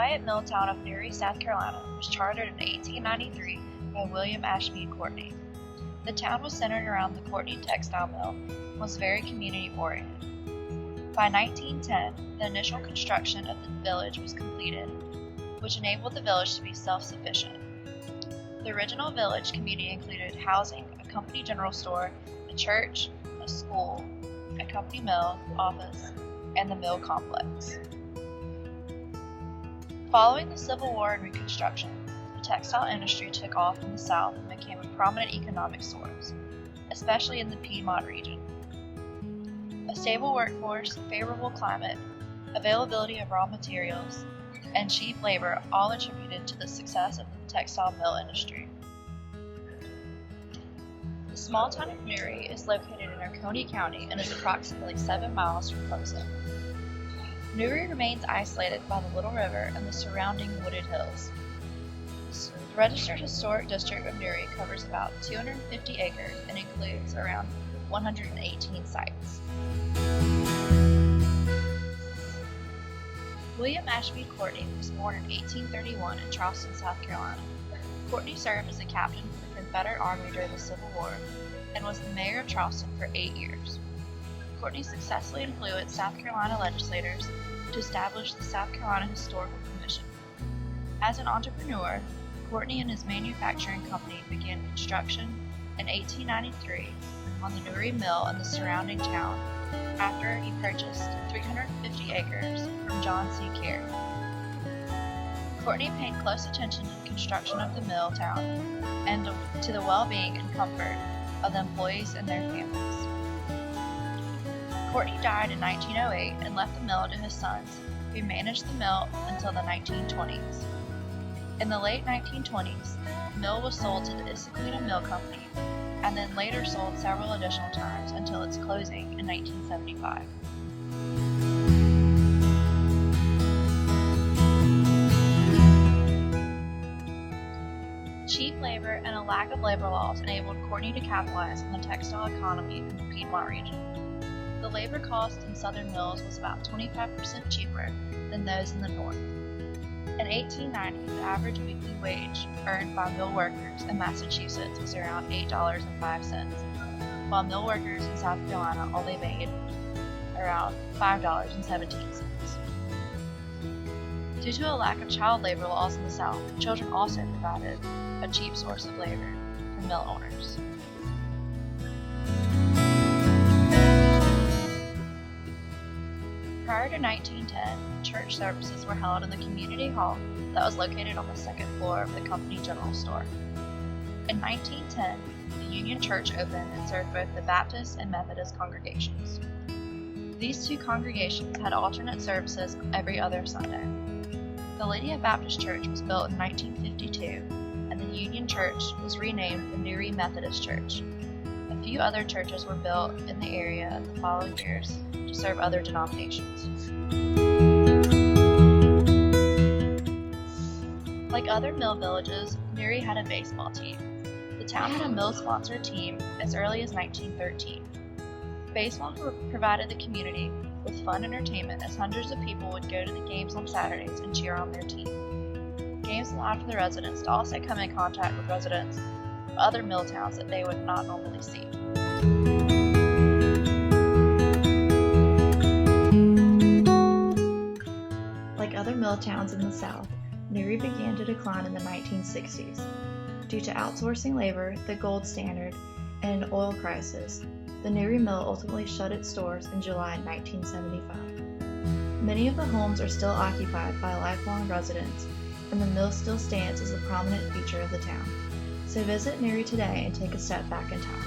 quiet mill town of Newry, South Carolina, was chartered in 1893 by William Ashmead Courtney. The town was centered around the Courtney textile mill and was very community-oriented. By 1910, the initial construction of the village was completed, which enabled the village to be self-sufficient. The original village community included housing, a company general store, a church, a school, a company mill, office, and the mill complex. Following the Civil War and Reconstruction, the textile industry took off in the South and became a prominent economic source, especially in the Piedmont region. A stable workforce, favorable climate, availability of raw materials, and cheap labor all attributed to the success of the textile mill industry. The small town of Newry is located in Oconee County and is approximately 7 miles from Clemson. Newry remains isolated by the Little River and the surrounding wooded hills. The Registered Historic District of Newry covers about 250 acres and includes around 118 sites. William Ashmead Courtney was born in 1831 in Charleston, South Carolina. Courtney served as a captain for the Confederate Army during the Civil War and was the mayor of Charleston for 8 years. Courtney successfully influenced South Carolina legislators to establish the South Carolina Historical Commission. As an entrepreneur, Courtney and his manufacturing company began construction in 1893 on the Newry Mill in the surrounding town after he purchased 350 acres from John C. Carey. Courtney paid close attention to the construction of the mill town and to the well-being and comfort of the employees and their families. Courtney died in 1908 and left the mill to his sons, who managed the mill until the 1920s. In the late 1920s, the mill was sold to the Issaquah Mill Company and then later sold several additional times until its closing in 1975. Cheap labor and a lack of labor laws enabled Courtney to capitalize on the textile economy in the Piedmont region. The labor cost in southern mills was about 25% cheaper than those in the north. In 1890, the average weekly wage earned by mill workers in Massachusetts was around $8.05, while mill workers in South Carolina only made around $5.17. Due to a lack of child labor laws in the South, children also provided a cheap source of labor for mill owners. Prior to 1910, church services were held in the community hall that was located on the second floor of the company general store. In 1910, the Union Church opened and served both the Baptist and Methodist congregations. These two congregations had alternate services every other Sunday. The Lydia Baptist Church was built in 1952, and the Union Church was renamed the Newry Methodist Church. A few other churches were built in the area in the following years to serve other denominations. Like other mill villages, Newry had a baseball team. The town had a mill-sponsored team as early as 1913. Baseball provided the community with fun entertainment as hundreds of people would go to the games on Saturdays and cheer on their team. Games allowed for the residents to also come in contact with residents of other mill towns that they would not normally see. Like other mill towns in the South, Newry began to decline in the 1960s. Due to outsourcing labor, the gold standard, and an oil crisis, the Newry Mill ultimately shut its doors in July 1975. Many of the homes are still occupied by lifelong residents, and the mill still stands as a prominent feature of the town. So visit Newry today and take a step back in time.